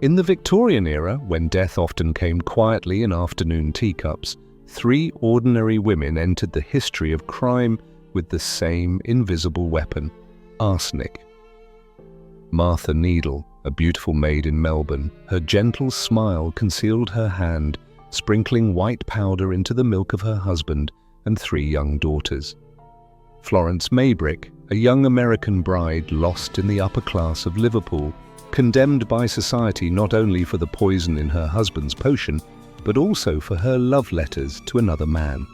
In the Victorian era, when death often came quietly in afternoon teacups, 3 ordinary women entered the history of crime with the same invisible weapon: arsenic. Martha Needle, a beautiful maid in Melbourne, her gentle smile concealed her hand, sprinkling white powder into the milk of her husband and 3 young daughters. Florence Maybrick, a young American bride lost in the upper class of Liverpool, condemned by society not only for the poison in her husband's potion, but also for her love letters to another man.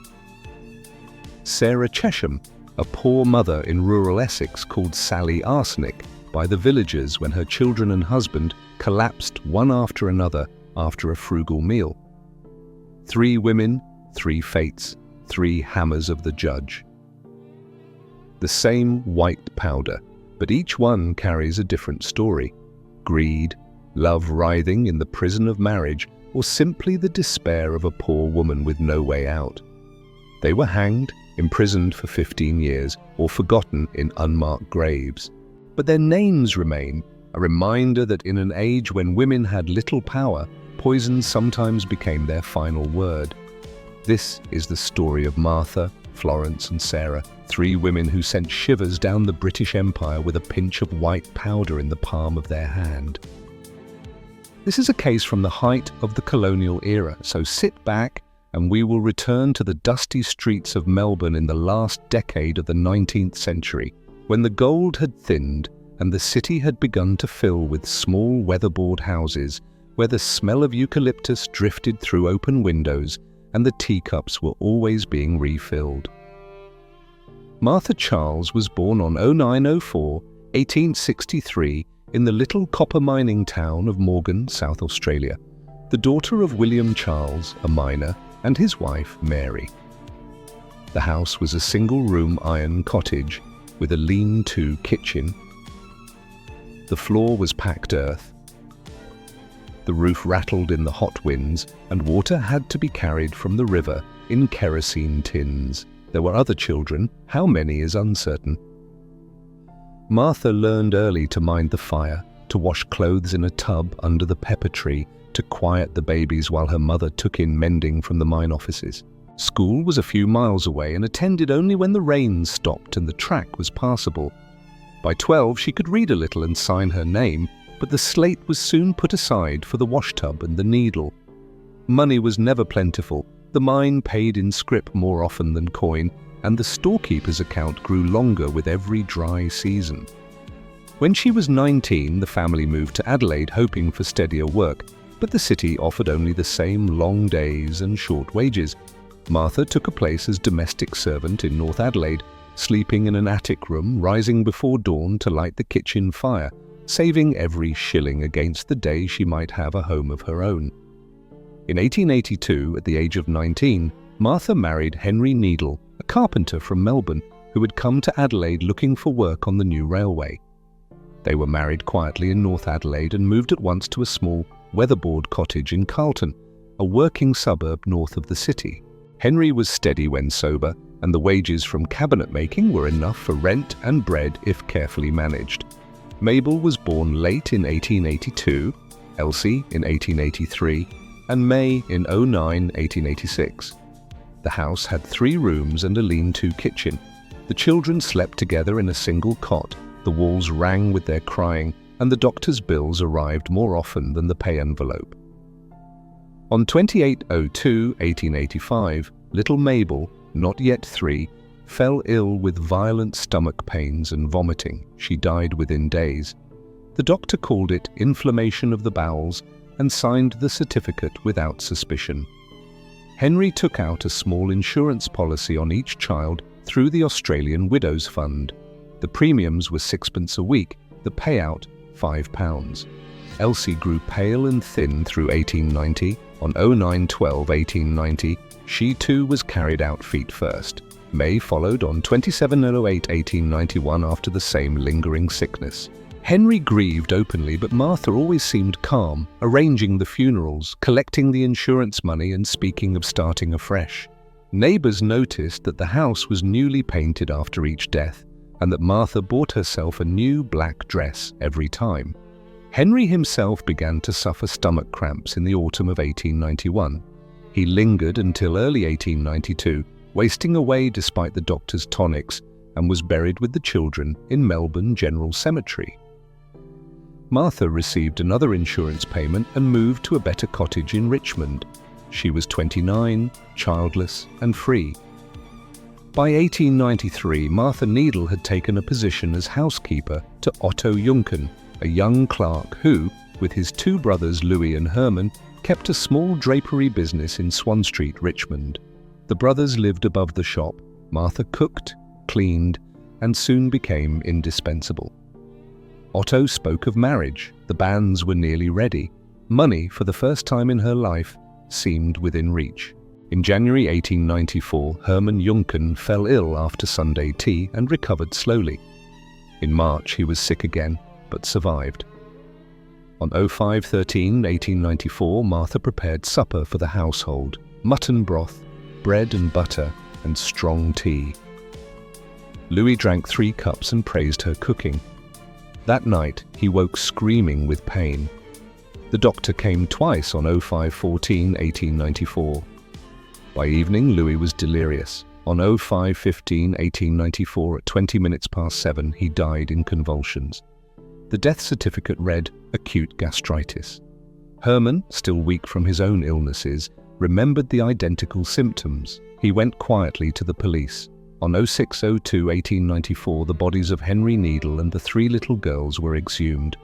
Sarah Chesham, a poor mother in rural Essex called Sally Arsenic by the villagers when her children and husband collapsed one after another after a frugal meal. 3 women, 3 fates, 3 hammers of the judge. The same white powder, but each one carries a different story: greed, love writhing in the prison of marriage, or simply the despair of a poor woman with no way out. They were hanged, imprisoned for 15 years, or forgotten in unmarked graves. But their names remain, a reminder that in an age when women had little power, poison sometimes became their final word. This is the story of Martha, Florence and Sarah, 3 women who sent shivers down the British Empire with a pinch of white powder in the palm of their hand. This is a case from the height of the colonial era, so sit back and we will return to the dusty streets of Melbourne in the last decade of the 19th century, when the gold had thinned and the city had begun to fill with small weatherboard houses where the smell of eucalyptus drifted through open windows and the teacups were always being refilled. Martha Charles was born on 0904, 1863 in the little copper mining town of Morgan, South Australia, the daughter of William Charles, a miner, and his wife, Mary. The house was a single-room iron cottage with a lean-to kitchen. The floor was packed earth. The roof rattled in the hot winds, and water had to be carried from the river in kerosene tins. There were other children, how many is uncertain. Martha learned early to mind the fire, to wash clothes in a tub under the pepper tree, to quiet the babies while her mother took in mending from the mine offices. School was a few miles away and attended only when the rain stopped and the track was passable. By 12 she could read a little and sign her name, but the slate was soon put aside for the washtub and the needle. Money was never plentiful. The mine paid in scrip more often than coin, and the storekeeper's account grew longer with every dry season. When she was 19, the family moved to Adelaide hoping for steadier work, but the city offered only the same long days and short wages. Martha took a place as domestic servant in North Adelaide, sleeping in an attic room, rising before dawn to light the kitchen fire, saving every shilling against the day she might have a home of her own. In 1882, at the age of 19, Martha married Henry Needle, a carpenter from Melbourne who had come to Adelaide looking for work on the new railway. They were married quietly in North Adelaide and moved at once to a small weatherboard cottage in Carlton, a working suburb north of the city. Henry was steady when sober, and the wages from cabinet making were enough for rent and bread if carefully managed. Mabel was born late in 1882, Elsie in 1883, and May in 1886. The house had 3 rooms and a lean-to kitchen. The children slept together in a single cot, the walls rang with their crying, and the doctor's bills arrived more often than the pay envelope. On 28/02/1885, little Mabel, not yet 3, fell ill with violent stomach pains and vomiting. She died within days. The doctor called it inflammation of the bowels and signed the certificate without suspicion. Henry took out a small insurance policy on each child through the Australian Widows Fund. The premiums were 6pence a week, the payout £5. Elsie grew pale and thin through 1890. On 09/12/1890, she too was carried out feet first. May followed on 27/08/1891 after the same lingering sickness. Henry grieved openly, but Martha always seemed calm, arranging the funerals, collecting the insurance money and speaking of starting afresh. Neighbours noticed that the house was newly painted after each death, and that Martha bought herself a new black dress every time. Henry himself began to suffer stomach cramps in the autumn of 1891. He lingered until early 1892, wasting away despite the doctor's tonics, and was buried with the children in Melbourne General Cemetery. Martha received another insurance payment and moved to a better cottage in Richmond. She was 29, childless and free. By 1893, Martha Needle had taken a position as housekeeper to Otto Juncken, a young clerk who, with his two brothers Louis and Herman, kept a small drapery business in Swan Street, Richmond. The brothers lived above the shop. Martha cooked, cleaned, and soon became indispensable. Otto spoke of marriage. The banns were nearly ready. Money, for the first time in her life, seemed within reach. In January 1894, Herman Juncken fell ill after Sunday tea and recovered slowly. In March, he was sick again, but survived. On 05/13/1894, Martha prepared supper for the household: mutton broth, bread and butter, and strong tea. Louis drank 3 cups and praised her cooking. That night, he woke screaming with pain. The doctor came twice on 05/14/1894. By evening, Louis was delirious. On 05/15/1894, at 20 minutes past 7, he died in convulsions. The death certificate read acute gastritis. Herman, still weak from his own illnesses, remembered the identical symptoms. He went quietly to the police. On 06/02/1894, the bodies of Henry Needle and the 3 little girls were exhumed.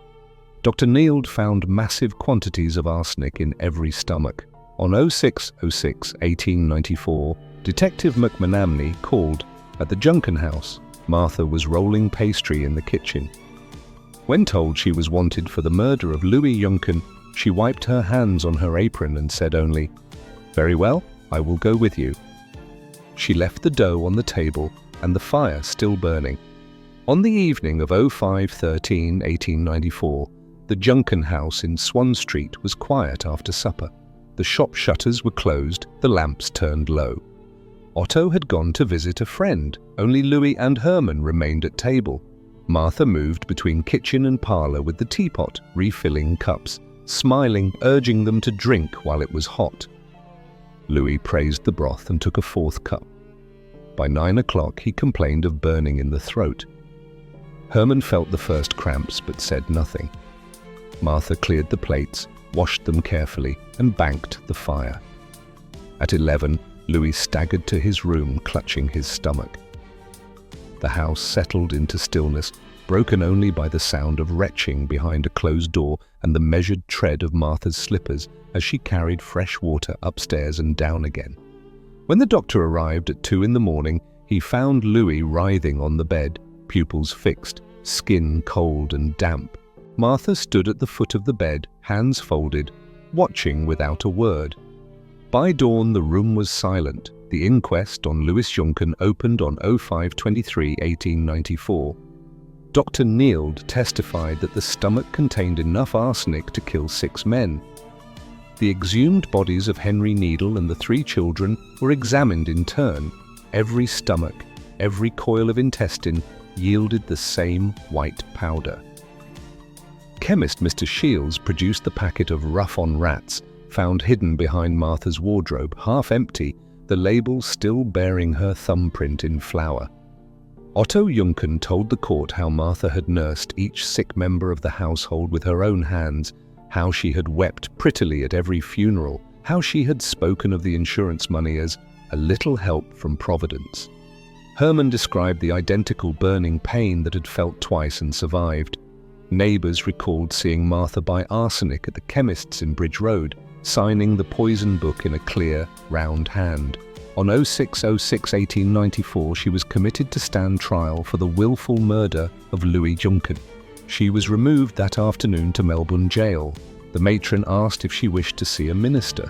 Dr. Neild found massive quantities of arsenic in every stomach. On 06/06/1894, Detective McManamney called at the Juncken house. Martha was rolling pastry in the kitchen. When told she was wanted for the murder of Louis Juncken, she wiped her hands on her apron and said only, "Very well, I will go with you." She left the dough on the table and the fire still burning. On the evening of 05/13/1894, the Juncken house in Swan Street was quiet after supper. The shop shutters were closed, the lamps turned low. Otto had gone to visit a friend. Only Louis and Herman remained at table. Martha moved between kitchen and parlour with the teapot, refilling cups, smiling, urging them to drink while it was hot. Louis praised the broth and took a 4th cup. By 9 o'clock, he complained of burning in the throat. Herman felt the first cramps but said nothing. Martha cleared the plates, washed them carefully, and banked the fire. At 11, Louis staggered to his room, clutching his stomach. The house settled into stillness, broken only by the sound of retching behind a closed door and the measured tread of Martha's slippers as she carried fresh water upstairs and down again. When the doctor arrived at 2 in the morning, he found Louis writhing on the bed, pupils fixed, skin cold and damp. Martha stood at the foot of the bed, hands folded, watching without a word. By dawn, the room was silent. The inquest on Louis Juncken opened on 05/23/1894. Dr. Neild testified that the stomach contained enough arsenic to kill 6 men. The exhumed bodies of Henry Needle and the 3 children were examined in turn. Every stomach, every coil of intestine yielded the same white powder. Chemist Mr. Shields produced the packet of Rough-on Rats, found hidden behind Martha's wardrobe, half empty, the label still bearing her thumbprint in flour. Otto Juncken told the court how Martha had nursed each sick member of the household with her own hands, how she had wept prettily at every funeral, how she had spoken of the insurance money as a little help from Providence. Herman described the identical burning pain that had felt twice and survived. Neighbours recalled seeing Martha buy arsenic at the chemist's in Bridge Road, signing the poison book in a clear, round hand. On 06/06/1894, she was committed to stand trial for the willful murder of Louis Juncken. She was removed that afternoon to Melbourne Jail. The matron asked if she wished to see a minister.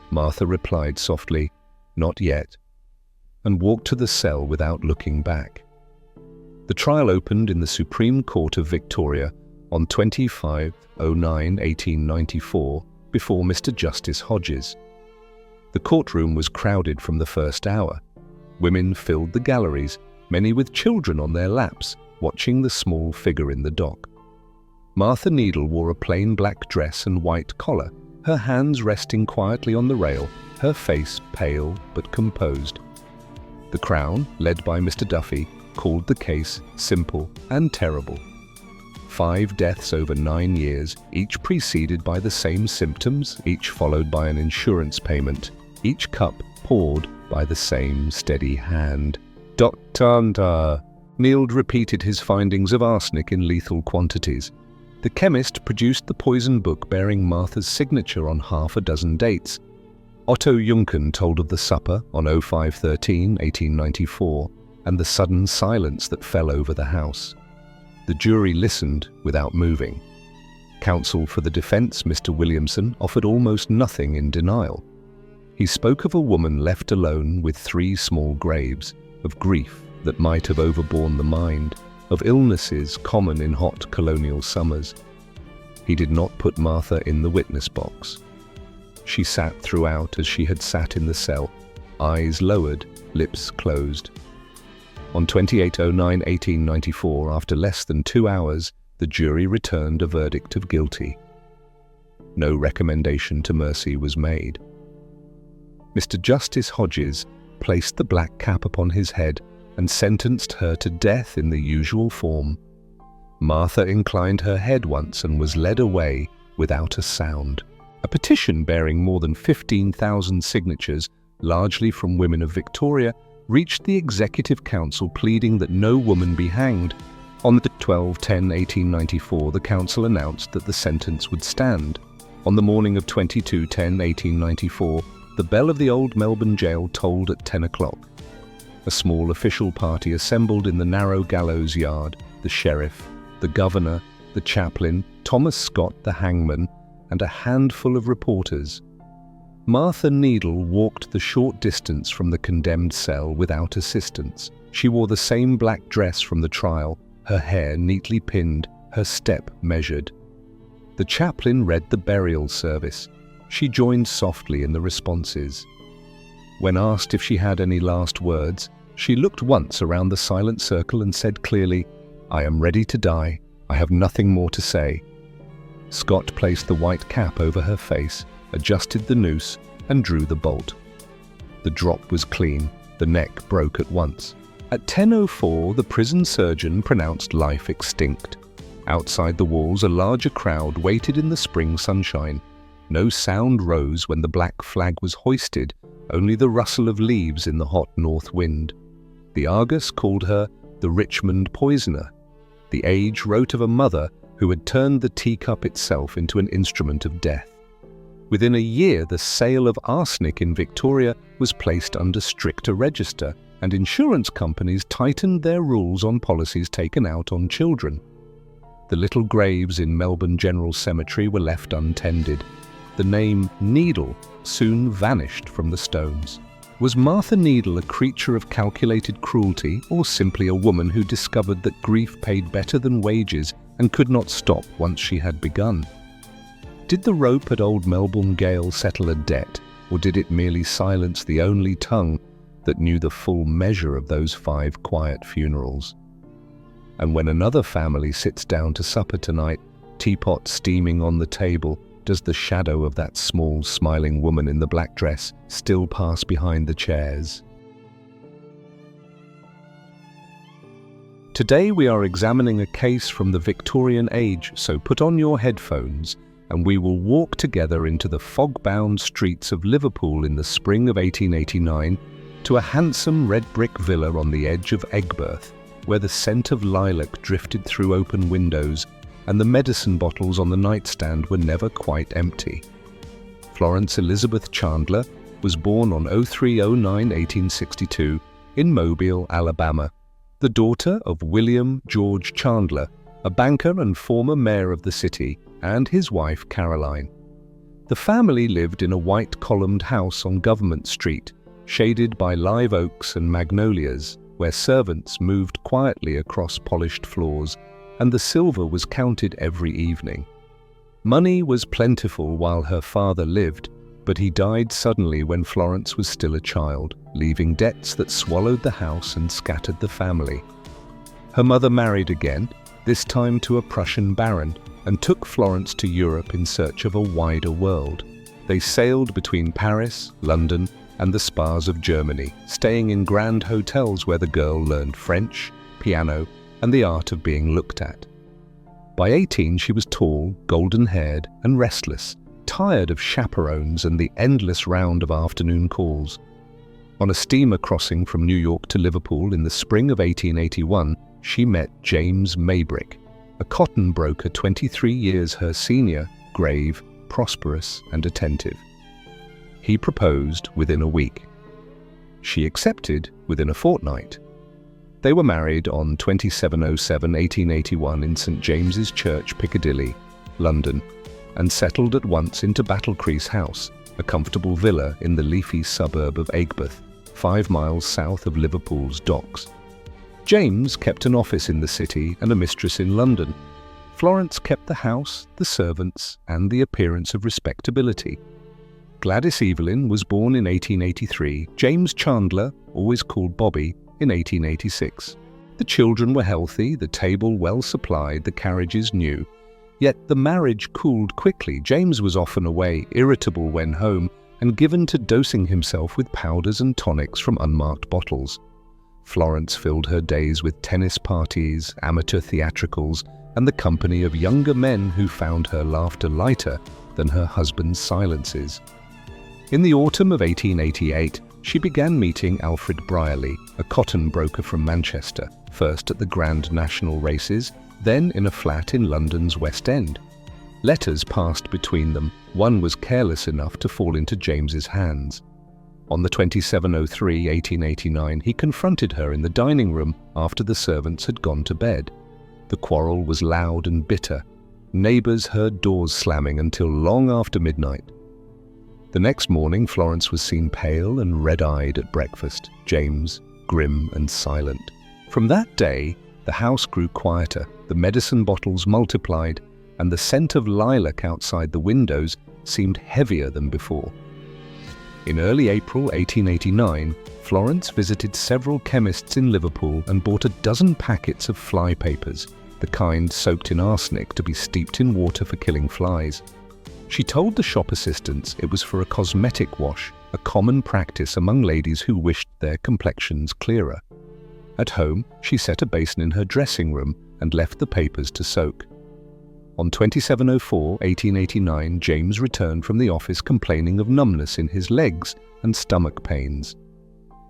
Martha replied softly, "Not yet," and walked to the cell without looking back. The trial opened in the Supreme Court of Victoria on 25/09/1894 before Mr. Justice Hodges. The courtroom was crowded from the first hour. Women filled the galleries, many with children on their laps, watching the small figure in the dock. Martha Needle wore a plain black dress and white collar, her hands resting quietly on the rail, her face pale but composed. The Crown, led by Mr. Duffy, called the case simple and terrible. 5 deaths over 9 years, each preceded by the same symptoms, each followed by an insurance payment, each cup poured by the same steady hand. Dr. Neild repeated his findings of arsenic in lethal quantities. The chemist produced the poison book bearing Martha's signature on half a dozen dates. Otto Juncken told of the supper on 05/13/1894 and the sudden silence that fell over the house. The jury listened without moving. Counsel for the defense, Mr. Williamson, offered almost nothing in denial. He spoke of a woman left alone with 3 small graves, of grief that might have overborne the mind, of illnesses common in hot colonial summers. He did not put Martha in the witness box. She sat throughout as she had sat in the cell, eyes lowered, lips closed. On 28/09/1894, after less than 2 hours, the jury returned a verdict of guilty. No recommendation to mercy was made. Mr. Justice Hodges placed the black cap upon his head and sentenced her to death in the usual form. Martha inclined her head once and was led away without a sound. A petition bearing more than 15,000 signatures, largely from women of Victoria, reached the Executive Council pleading that no woman be hanged. On the 12/10/1894, the Council announced that the sentence would stand. On the morning of 22/10/1894, the bell of the old Melbourne jail tolled at 10 o'clock. A small official party assembled in the narrow gallows yard: the sheriff, the governor, the chaplain, Thomas Scott, the hangman, and a handful of reporters. Martha Needle walked the short distance from the condemned cell without assistance. She wore the same black dress from the trial, her hair neatly pinned, her step measured. The chaplain read the burial service. She joined softly in the responses. When asked if she had any last words, she looked once around the silent circle and said clearly, "I am ready to die. I have nothing more to say." Scott placed the white cap over her face, adjusted the noose, and drew the bolt. The drop was clean. The neck broke at once. At 10:04, the prison surgeon pronounced life extinct. Outside the walls, a larger crowd waited in the spring sunshine. No sound rose when the black flag was hoisted, only the rustle of leaves in the hot north wind. The Argus called her the Richmond poisoner. The Age wrote of a mother who had turned the teacup itself into an instrument of death. Within a year, the sale of arsenic in Victoria was placed under stricter register, and insurance companies tightened their rules on policies taken out on children. The little graves in Melbourne General Cemetery were left untended. The name Needle soon vanished from the stones. Was Martha Needle a creature of calculated cruelty, or simply a woman who discovered that grief paid better than wages and could not stop once she had begun? Did the rope at Old Melbourne Gaol settle a debt, or did it merely silence the only tongue that knew the full measure of those 5 quiet funerals? And when another family sits down to supper tonight, teapot steaming on the table, does the shadow of that small, smiling woman in the black dress still pass behind the chairs? Today we are examining a case from the Victorian age, so put on your headphones and we will walk together into the fog-bound streets of Liverpool in the spring of 1889 to a handsome red brick villa on the edge of Aigburth, where the scent of lilac drifted through open windows and the medicine bottles on the nightstand were never quite empty. Florence Elizabeth Chandler was born on 03/09/1862 in Mobile, Alabama, the daughter of William George Chandler, a banker and former mayor of the city, and his wife Caroline. The family lived in a white-columned house on Government Street, shaded by live oaks and magnolias, where servants moved quietly across polished floors, and the silver was counted every evening. Money was plentiful while her father lived, but he died suddenly when Florence was still a child, leaving debts that swallowed the house and scattered the family. Her mother married again, this time to a Prussian baron, and took Florence to Europe in search of a wider world. They sailed between Paris, London, and the spas of Germany, staying in grand hotels where the girl learned French, piano, and the art of being looked at. By 18, she was tall, golden-haired, and restless, tired of chaperones and the endless round of afternoon calls. On a steamer crossing from New York to Liverpool in the spring of 1881, she met James Maybrick, a cotton broker 23 years her senior, grave, prosperous, and attentive. He proposed within a week. She accepted within a fortnight. They were married on 27/07/1881 in St James's Church, Piccadilly, London, and settled at once into Battlecrease House, a comfortable villa in the leafy suburb of Aigburth, 5 miles south of Liverpool's docks. James kept an office in the city and a mistress in London. Florence kept the house, the servants, and the appearance of respectability. Gladys Evelyn was born in 1883, James Chandler, always called Bobby, in 1886. The children were healthy, the table well supplied, the carriages new. Yet the marriage cooled quickly. James was often away, irritable when home, and given to dosing himself with powders and tonics from unmarked bottles. Florence filled her days with tennis parties, amateur theatricals, and the company of younger men who found her laughter lighter than her husband's silences. In the autumn of 1888, she began meeting Alfred Brierley, a cotton broker from Manchester, first at the Grand National Races, then in a flat in London's West End. Letters passed between them. One was careless enough to fall into James's hands. On the 27/03/1889, he confronted her in the dining room after the servants had gone to bed. The quarrel was loud and bitter. Neighbours heard doors slamming until long after midnight. The next morning, Florence was seen pale and red-eyed at breakfast, James grim and silent. From that day, the house grew quieter, the medicine bottles multiplied, and the scent of lilac outside the windows seemed heavier than before. In early April 1889, Florence visited several chemists in Liverpool and bought a dozen packets of fly papers, the kind soaked in arsenic to be steeped in water for killing flies. She told the shop assistants it was for a cosmetic wash, a common practice among ladies who wished their complexions clearer. At home, she set a basin in her dressing room and left the papers to soak. On 27/04/1889, James returned from the office complaining of numbness in his legs and stomach pains.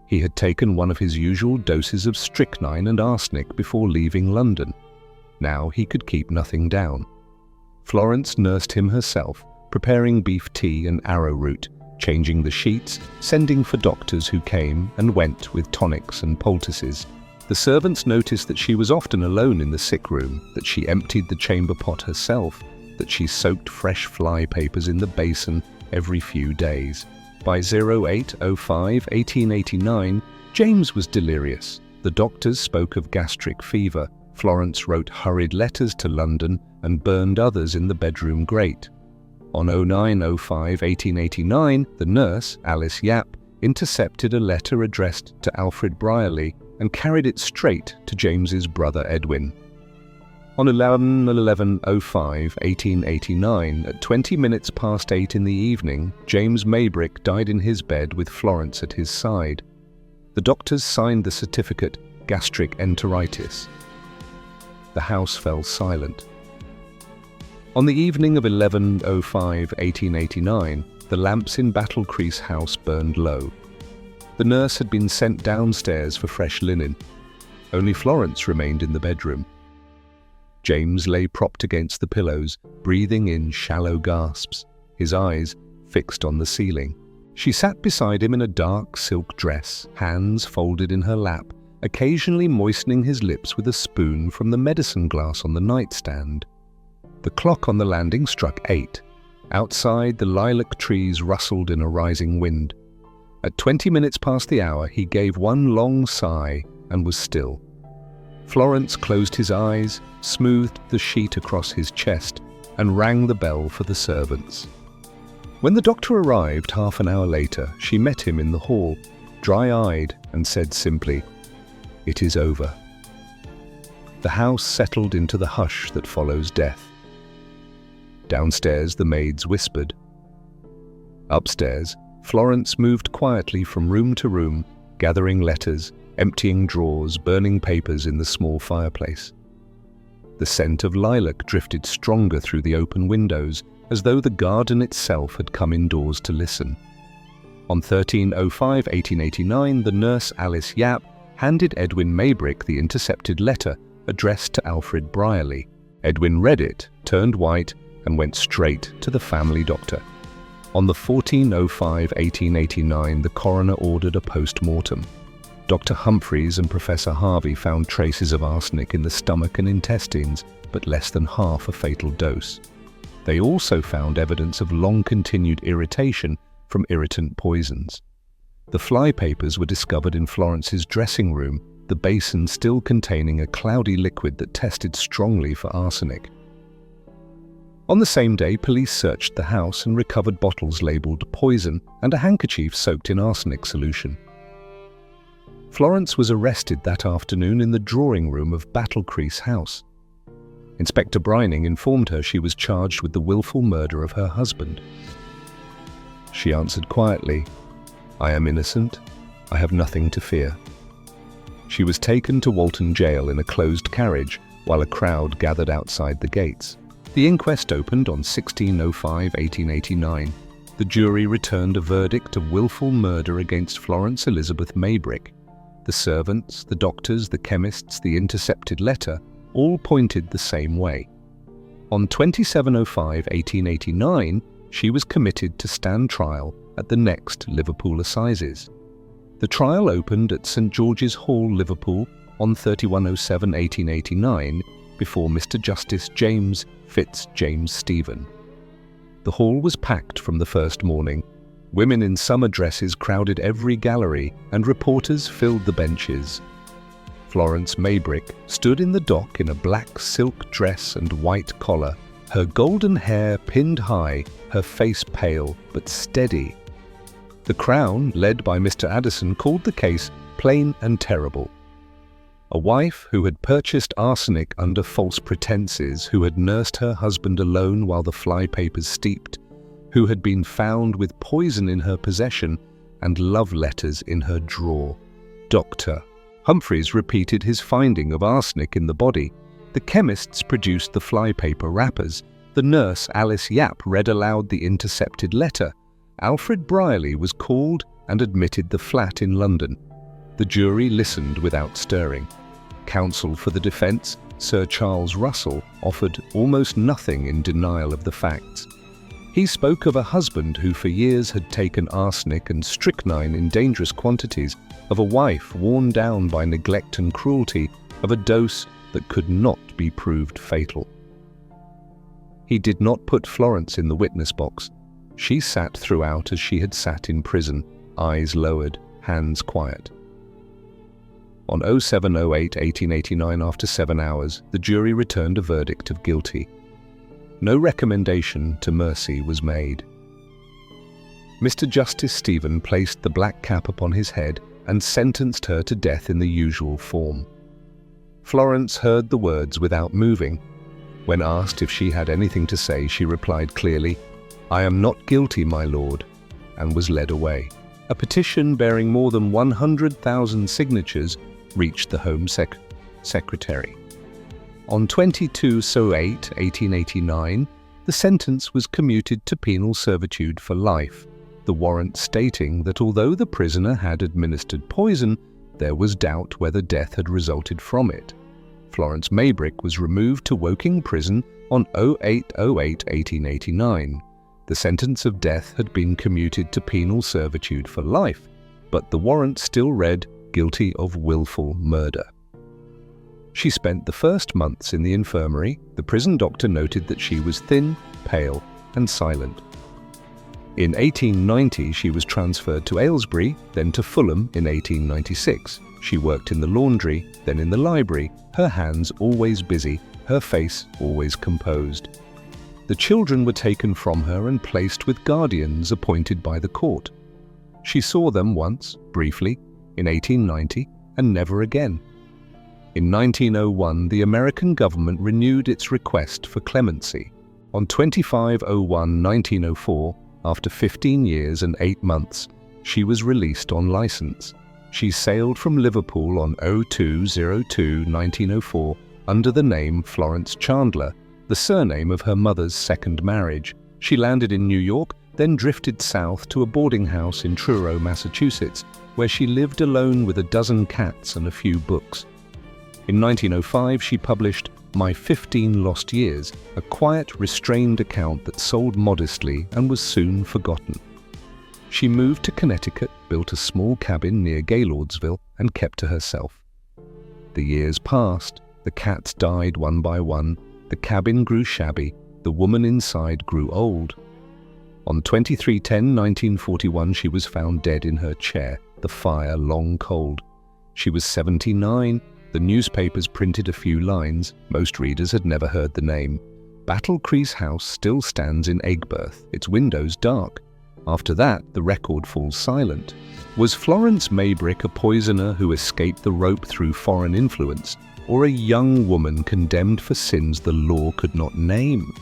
He had taken one of his usual doses of strychnine and arsenic before leaving London. Now he could keep nothing down. Florence nursed him herself, preparing beef tea and arrowroot, changing the sheets, sending for doctors who came and went with tonics and poultices. The servants noticed that she was often alone in the sick room, that she emptied the chamber pot herself, that she soaked fresh fly papers in the basin every few days. By 08/05/1889, James was delirious. The doctors spoke of gastric fever. Florence wrote hurried letters to London and burned others in the bedroom grate. On 09/05/1889, the nurse, Alice Yapp, intercepted a letter addressed to Alfred Brierley and carried it straight to James's brother Edwin. On 11/11/05/1889, at 20 minutes past 8 in the evening, James Maybrick died in his bed with Florence at his side. The doctors signed the certificate, gastric enteritis. The house fell silent. On the evening of 11/05/1889, the lamps in Battlecrease House burned low. The nurse had been sent downstairs for fresh linen. Only Florence remained in the bedroom. James lay propped against the pillows, breathing in shallow gasps, his eyes fixed on the ceiling. She sat beside him in a dark silk dress, hands folded in her lap, occasionally moistening his lips with a spoon from the medicine glass on the nightstand. The clock on the landing struck 8. Outside, the lilac trees rustled in a rising wind. At 20 minutes past the hour, he gave one long sigh and was still. Florence closed his eyes, smoothed the sheet across his chest, and rang the bell for the servants. When the doctor arrived half an hour later, she met him in the hall, dry-eyed, and said simply, "It is over." The house settled into the hush that follows death. Downstairs, the maids whispered. Upstairs, Florence moved quietly from room to room, gathering letters, emptying drawers, burning papers in the small fireplace. The scent of lilac drifted stronger through the open windows, as though the garden itself had come indoors to listen. On 13/05/1889, the nurse Alice Yap handed Edwin Maybrick the intercepted letter addressed to Alfred Brierly. Edwin read it, turned white, and went straight to the family doctor. On the 14/05/1889, the coroner ordered a post-mortem. Dr. Humphreys and Professor Harvey found traces of arsenic in the stomach and intestines, but less than half a fatal dose. They also found evidence of long-continued irritation from irritant poisons. The flypapers were discovered in Florence's dressing room, the basin still containing a cloudy liquid that tested strongly for arsenic. On the same day, police searched the house and recovered bottles labelled poison and a handkerchief soaked in arsenic solution. Florence was arrested that afternoon in the drawing room of Battlecrease House. Inspector Brining informed her she was charged with the willful murder of her husband. She answered quietly, "I am innocent. I have nothing to fear." She was taken to Walton Jail in a closed carriage while a crowd gathered outside the gates. The inquest opened on 16/05/1889. The jury returned a verdict of willful murder against Florence Elizabeth Maybrick. The servants, the doctors, the chemists, the intercepted letter all pointed the same way. On 27/05/1889, she was committed to stand trial at the next Liverpool Assizes. The trial opened at St George's Hall, Liverpool, on 31/07/1889 before Mr Justice James Fitz-James Stephen. The hall was packed from the first morning. Women in summer dresses crowded every gallery, and reporters filled the benches. Florence Maybrick stood in the dock in a black silk dress and white collar, her golden hair pinned high, her face pale but steady. The Crown, led by Mr Addison, called the case plain and terrible. A wife who had purchased arsenic under false pretences, who had nursed her husband alone while the flypapers steeped, who had been found with poison in her possession and love letters in her drawer. Dr. Humphreys repeated his finding of arsenic in the body. The chemists produced the flypaper wrappers. The nurse Alice Yap read aloud the intercepted letter. Alfred Brierly was called and admitted the flat in London. The jury listened without stirring. Counsel for the defence, Sir Charles Russell, offered almost nothing in denial of the facts. He spoke of a husband who for years had taken arsenic and strychnine in dangerous quantities, of a wife worn down by neglect and cruelty, of a dose that could not be proved fatal. He did not put Florence in the witness box. She sat throughout as she had sat in prison, eyes lowered, hands quiet. On 07/08/1889, after 7 hours, the jury returned a verdict of guilty. No recommendation to mercy was made. Mr Justice Stephen placed the black cap upon his head and sentenced her to death in the usual form. Florence heard the words without moving. When asked if she had anything to say, she replied clearly, "I am not guilty, my lord," and was led away. A petition bearing more than 100,000 signatures reached the Home Secretary. On 22/08/1889, the sentence was commuted to penal servitude for life, the warrant stating that although the prisoner had administered poison, there was doubt whether death had resulted from it. Florence Maybrick was removed to Woking Prison on 08/08/1889. The sentence of death had been commuted to penal servitude for life, but the warrant still read guilty of willful murder. She spent the first months in the infirmary. The prison doctor noted that she was thin, pale, and silent. In 1890, she was transferred to Aylesbury, then to Fulham in 1896. She worked in the laundry, then in the library, her hands always busy, her face always composed. The children were taken from her and placed with guardians appointed by the court. She saw them once, briefly, in 1890, and never again. In 1901, the American government renewed its request for clemency. On 25/01/1904, after 15 years and 8 months, she was released on license. She sailed from Liverpool on 02/02/1904 under the name Florence Chandler, the surname of her mother's second marriage. She landed in New York, then drifted south to a boarding house in Truro, Massachusetts, where she lived alone with a dozen cats and a few books. In 1905, she published My 15 Lost Years, a quiet, restrained account that sold modestly and was soon forgotten. She moved to Connecticut, built a small cabin near Gaylordsville, and kept to herself. The years passed, the cats died one by one, the cabin grew shabby, the woman inside grew old. On 23/10/1941, she was found dead in her chair, the fire long cold. She was 79. The newspapers printed a few lines. Most readers had never heard the name. Battle Crease House still stands in Aigburth, its windows dark. After that, the record falls silent. Was Florence Maybrick a poisoner who escaped the rope through foreign influence, or a young woman condemned for sins the law could not name?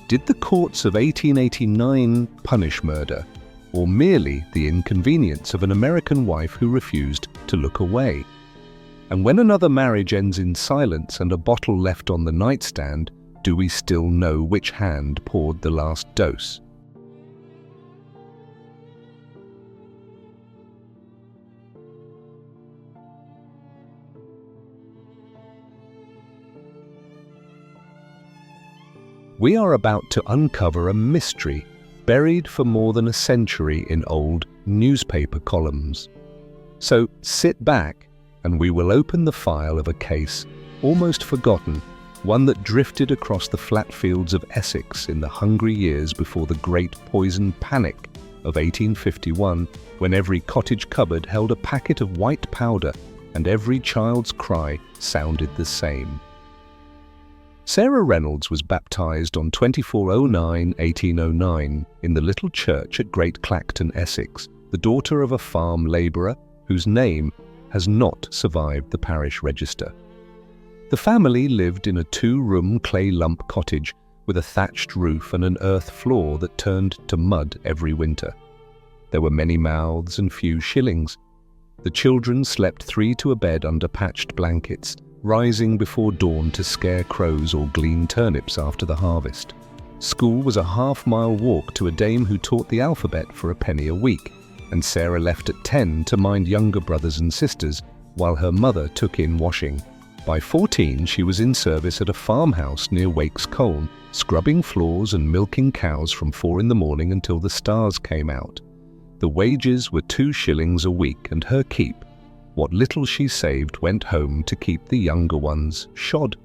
Did the courts of 1889 punish murder, or merely the inconvenience of an American wife who refused to look away? And when another marriage ends in silence and a bottle left on the nightstand, do we still know which hand poured the last dose? We are about to uncover a mystery buried for more than a century in old newspaper columns. So sit back and we will open the file of a case almost forgotten, one that drifted across the flat fields of Essex in the hungry years before the Great Poison Panic of 1851, when every cottage cupboard held a packet of white powder and every child's cry sounded the same. Sarah Reynolds was baptised on 24/09/1809 in the little church at Great Clacton, Essex, the daughter of a farm labourer whose name has not survived the parish register. The family lived in a 2-room clay lump cottage with a thatched roof and an earth floor that turned to mud every winter. There were many mouths and few shillings. The children slept 3 to a bed under patched blankets, rising before dawn to scare crows or glean turnips after the harvest. School was a half-mile walk to a dame who taught the alphabet for a penny a week, and Sarah left at 10 to mind younger brothers and sisters, while her mother took in washing. By 14, she was in service at a farmhouse near Wakes Colne, scrubbing floors and milking cows from 4 in the morning until the stars came out. The wages were 2 shillings a week, and her keep, what little she saved, went home to keep the younger ones shod.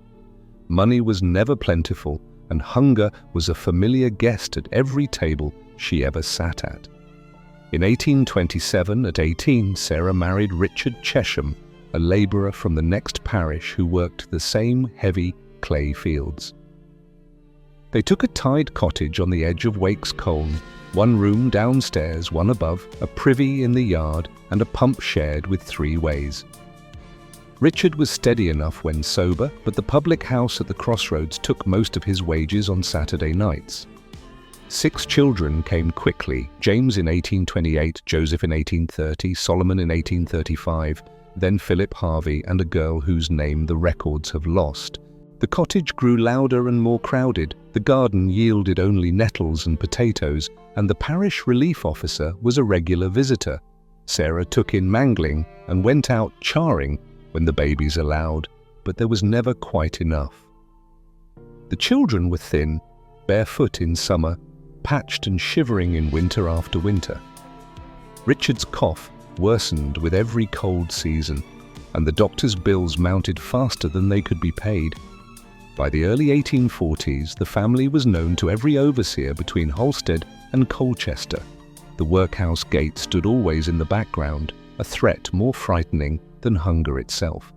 Money was never plentiful, and hunger was a familiar guest at every table she ever sat at. In 1827, at 18, Sarah married Richard Chesham, a labourer from the next parish who worked the same heavy clay fields. They took a tied cottage on the edge of Wakes Colne, 1 room downstairs, 1 above, a privy in the yard, and a pump shared with 3 ways. Richard was steady enough when sober, but the public house at the crossroads took most of his wages on Saturday nights. 6 children came quickly, James in 1828, Joseph in 1830, Solomon in 1835, then Philip Harvey and a girl whose name the records have lost. The cottage grew louder and more crowded, the garden yielded only nettles and potatoes, and the parish relief officer was a regular visitor. Sarah took in mangling and went out charring when the babies allowed, but there was never quite enough. The children were thin, barefoot in summer, patched and shivering in winter after winter. Richard's cough worsened with every cold season, and the doctor's bills mounted faster than they could be paid. By the early 1840s, the family was known to every overseer between Halstead and Colchester. The workhouse gate stood always in the background, a threat more frightening than hunger itself.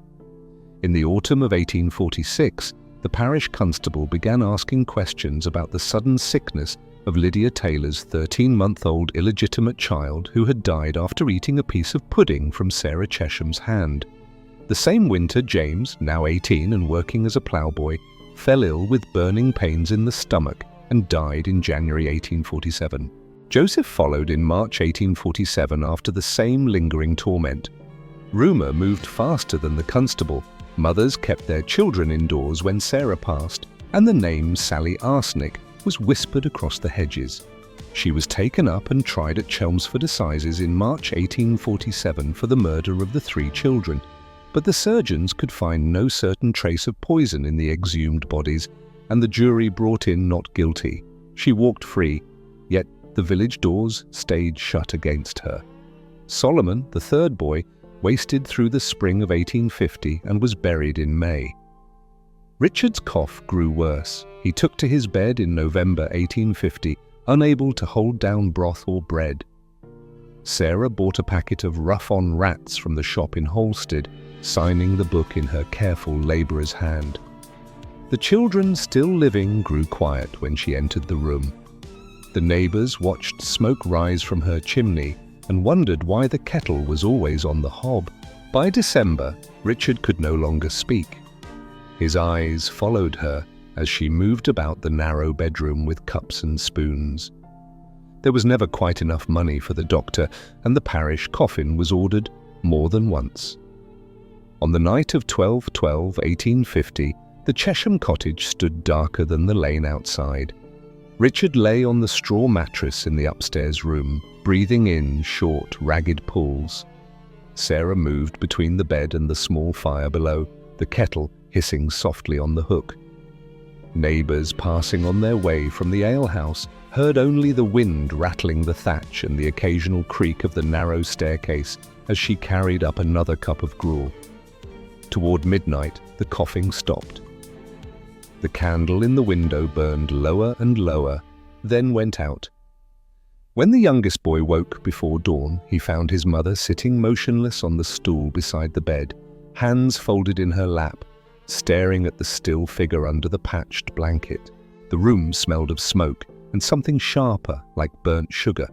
In the autumn of 1846, the parish constable began asking questions about the sudden sickness of Lydia Taylor's 13-month-old illegitimate child who had died after eating a piece of pudding from Sarah Chesham's hand. The same winter, James, now 18 and working as a ploughboy, fell ill with burning pains in the stomach and died in January 1847. Joseph followed in March 1847 after the same lingering torment. Rumour moved faster than the constable. Mothers kept their children indoors when Sarah passed, and the name Sally Arsenic was whispered across the hedges. She was taken up and tried at Chelmsford Assizes in March 1847 for the murder of the 3 children, but the surgeons could find no certain trace of poison in the exhumed bodies, and the jury brought in not guilty. She walked free, yet the village doors stayed shut against her. Solomon, the 3rd boy, wasted through the spring of 1850 and was buried in May. Richard's cough grew worse. He took to his bed in November 1850, unable to hold down broth or bread. Sarah bought a packet of rough-on rats from the shop in Halstead, signing the book in her careful labourer's hand. The children, still living, grew quiet when she entered the room. The neighbours watched smoke rise from her chimney and wondered why the kettle was always on the hob. By December, Richard could no longer speak. His eyes followed her as she moved about the narrow bedroom with cups and spoons. There was never quite enough money for the doctor, and the parish coffin was ordered more than once. On the night of 12/12/1850, the Chesham cottage stood darker than the lane outside. Richard lay on the straw mattress in the upstairs room, breathing in short, ragged pulls. Sarah moved between the bed and the small fire below, the kettle hissing softly on the hook. Neighbours passing on their way from the alehouse heard only the wind rattling the thatch and the occasional creak of the narrow staircase as she carried up another cup of gruel. Toward midnight, the coughing stopped. The candle in the window burned lower and lower, then went out. When the youngest boy woke before dawn, he found his mother sitting motionless on the stool beside the bed, hands folded in her lap, staring at the still figure under the patched blanket. The room smelled of smoke and something sharper, like burnt sugar.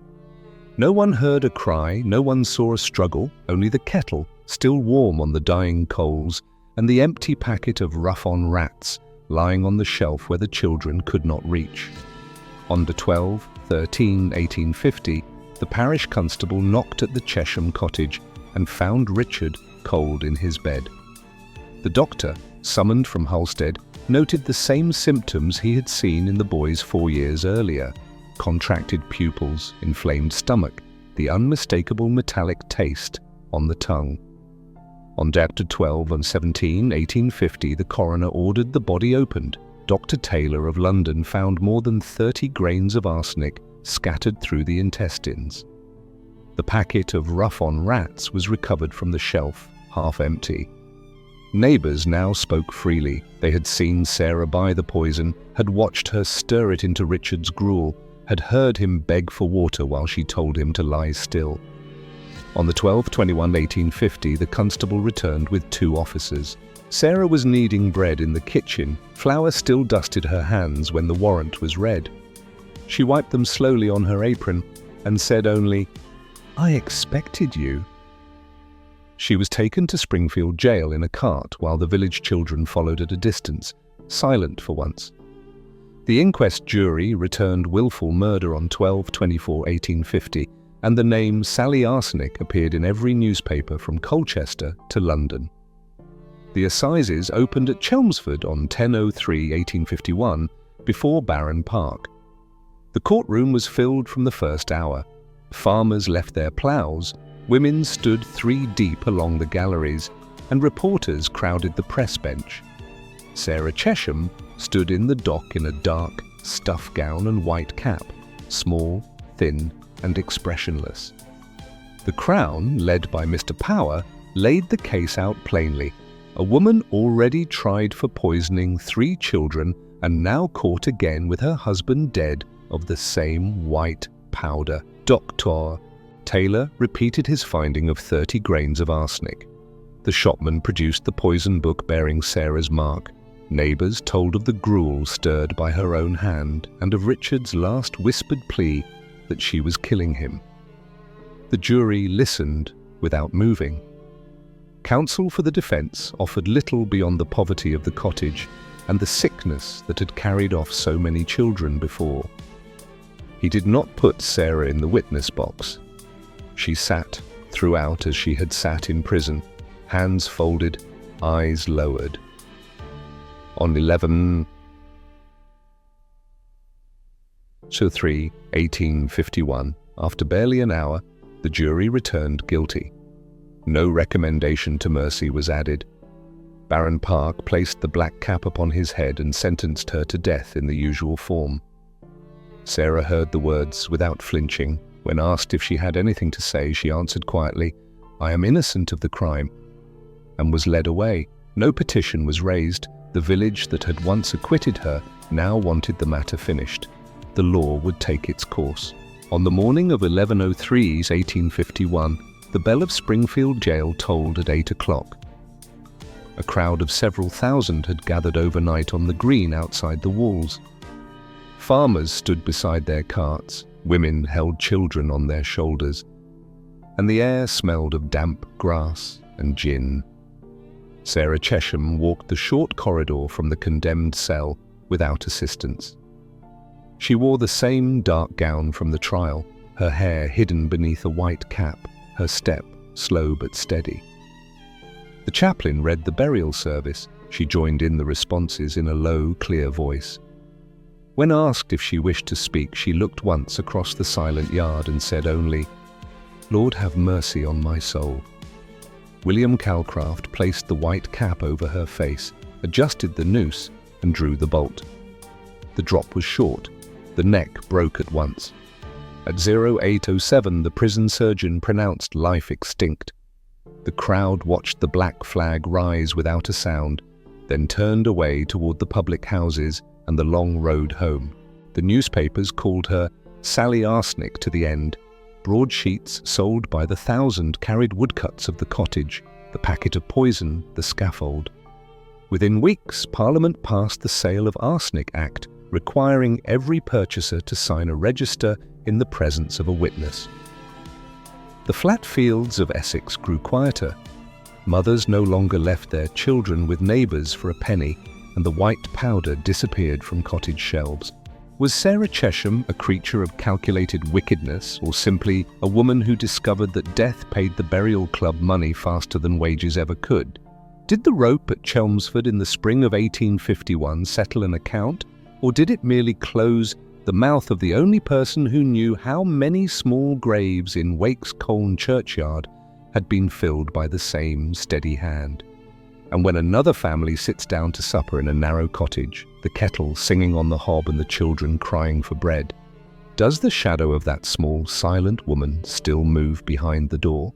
No one heard a cry, no one saw a struggle, only the kettle, still warm on the dying coals, and the empty packet of rough-on rats lying on the shelf where the children could not reach. On the 12/13/1850, the parish constable knocked at the Chesham cottage and found Richard cold in his bed. The doctor, summoned from Halstead, noted the same symptoms he had seen in the boys 4 years earlier: contracted pupils, inflamed stomach, the unmistakable metallic taste on the tongue. On Dr. 12/17/1850, the coroner ordered the body opened. Dr. Taylor of London found more than 30 grains of arsenic scattered through the intestines. The packet of rough-on rats was recovered from the shelf, half empty. Neighbours now spoke freely. They had seen Sarah buy the poison, had watched her stir it into Richard's gruel, had heard him beg for water while she told him to lie still. On the 12/21/1850, the constable returned with 2 officers. Sarah was kneading bread in the kitchen. Flour still dusted her hands when the warrant was read. She wiped them slowly on her apron and said only, "I expected you." She was taken to Springfield jail in a cart while the village children followed at a distance, silent for once. The inquest jury returned willful murder on 12/24/1850, and the name Sally Arsenic appeared in every newspaper from Colchester to London. The assizes opened at Chelmsford on 10/03/1851 before Barron Park. The courtroom was filled from the first hour. Farmers left their ploughs, women stood 3 deep along the galleries, and reporters crowded the press bench. Sarah Chesham stood in the dock in a dark stuff gown and white cap, small, thin, and expressionless. The Crown, led by Mr. Power, laid the case out plainly. A woman already tried for poisoning 3 children and now caught again with her husband dead of the same white powder. Dr. Taylor repeated his finding of 30 grains of arsenic. The shopman produced the poison book bearing Sarah's mark. Neighbours told of the gruel stirred by her own hand and of Richard's last whispered plea that she was killing him. The jury listened without moving. Counsel for the defence offered little beyond the poverty of the cottage. and the sickness that had carried off so many children before. He did not put Sarah in the witness box. She sat throughout as she had sat in prison, hands folded, eyes lowered. On 11/3/1851, after barely an hour, the jury returned guilty. No recommendation to mercy was added. Baron Park placed the black cap upon his head and sentenced her to death in the usual form. Sarah heard the words without flinching. When asked if she had anything to say, she answered quietly, "I am innocent of the crime," and was led away. No petition was raised. The village that had once acquitted her now wanted the matter finished. The law would take its course. On the morning of 11/03/1851, the bell of Springfield Jail tolled at 8 o'clock. A crowd of several thousand had gathered overnight on the green outside the walls. Farmers stood beside their carts, women held children on their shoulders, and the air smelled of damp grass and gin. Sarah Chesham walked the short corridor from the condemned cell without assistance. She wore the same dark gown from the trial, her hair hidden beneath a white cap, her step slow but steady. The chaplain read the burial service. She joined in the responses in a low, clear voice. When asked if she wished to speak, she looked once across the silent yard and said only, "Lord, have mercy on my soul." William Calcraft placed the white cap over her face, adjusted the noose, and drew the bolt. The drop was short. The neck broke at once. At 08:07, the prison surgeon pronounced life extinct. The crowd watched the black flag rise without a sound, then turned away toward the public houses and the long road home. The newspapers called her Sally Arsenic to the end. Broadsheets sold by the thousand carried woodcuts of the cottage, the packet of poison, the scaffold. Within weeks, Parliament passed the Sale of Arsenic Act, requiring every purchaser to sign a register in the presence of a witness. The flat fields of Essex grew quieter. Mothers no longer left their children with neighbours for a penny, and the white powder disappeared from cottage shelves. Was Sarah Chesham a creature of calculated wickedness, or simply a woman who discovered that death paid the burial club money faster than wages ever could? Did the rope at Chelmsford in the spring of 1851 settle an account, or did it merely close the mouth of the only person who knew how many small graves in Wakes-Colne churchyard had been filled by the same steady hand? And when another family sits down to supper in a narrow cottage, the kettle singing on the hob and the children crying for bread, does the shadow of that small, silent woman still move behind the door?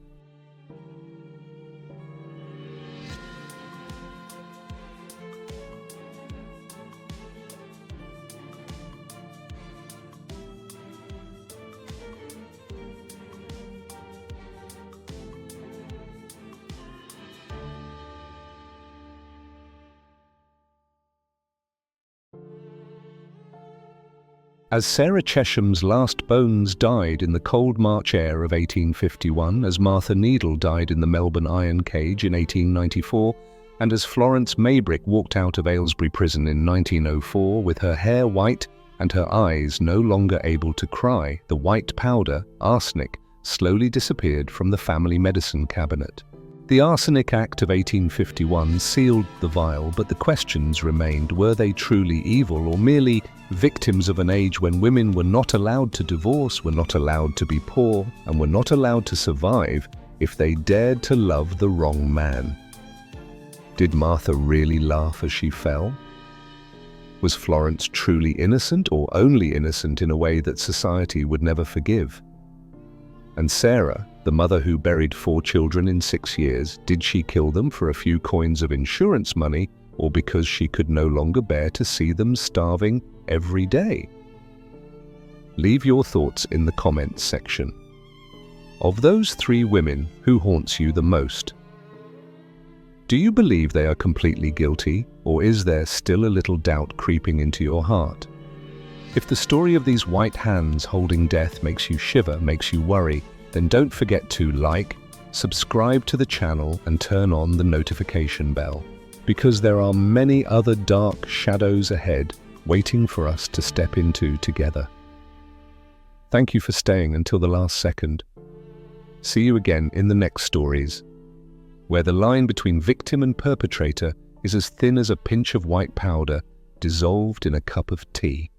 As Sarah Chesham's last bones died in the cold March air of 1851, as Martha Needle died in the Melbourne iron cage in 1894, and as Florence Maybrick walked out of Aylesbury prison in 1904 with her hair white and her eyes no longer able to cry, the white powder, arsenic, slowly disappeared from the family medicine cabinet. The Arsenic Act of 1851 sealed the vial, but the questions remained: were they truly evil, or merely victims of an age when women were not allowed to divorce, were not allowed to be poor, and were not allowed to survive if they dared to love the wrong man? Did Martha really laugh as she fell? Was Florence truly innocent, or only innocent in a way that society would never forgive? And Sarah, the mother who buried 4 children in 6 years, did she kill them for a few coins of insurance money, or because she could no longer bear to see them starving every day? Leave your thoughts in the comments section. Of those 3 women, who haunts you the most? Do you believe they are completely guilty, or is there still a little doubt creeping into your heart? If the story of these white hands holding death makes you shiver, makes you worry, then don't forget to like, subscribe to the channel and turn on the notification bell. because there are many other dark shadows ahead waiting for us to step into together. Thank you for staying until the last second. See you again in the next stories, where the line between victim and perpetrator is as thin as a pinch of white powder dissolved in a cup of tea.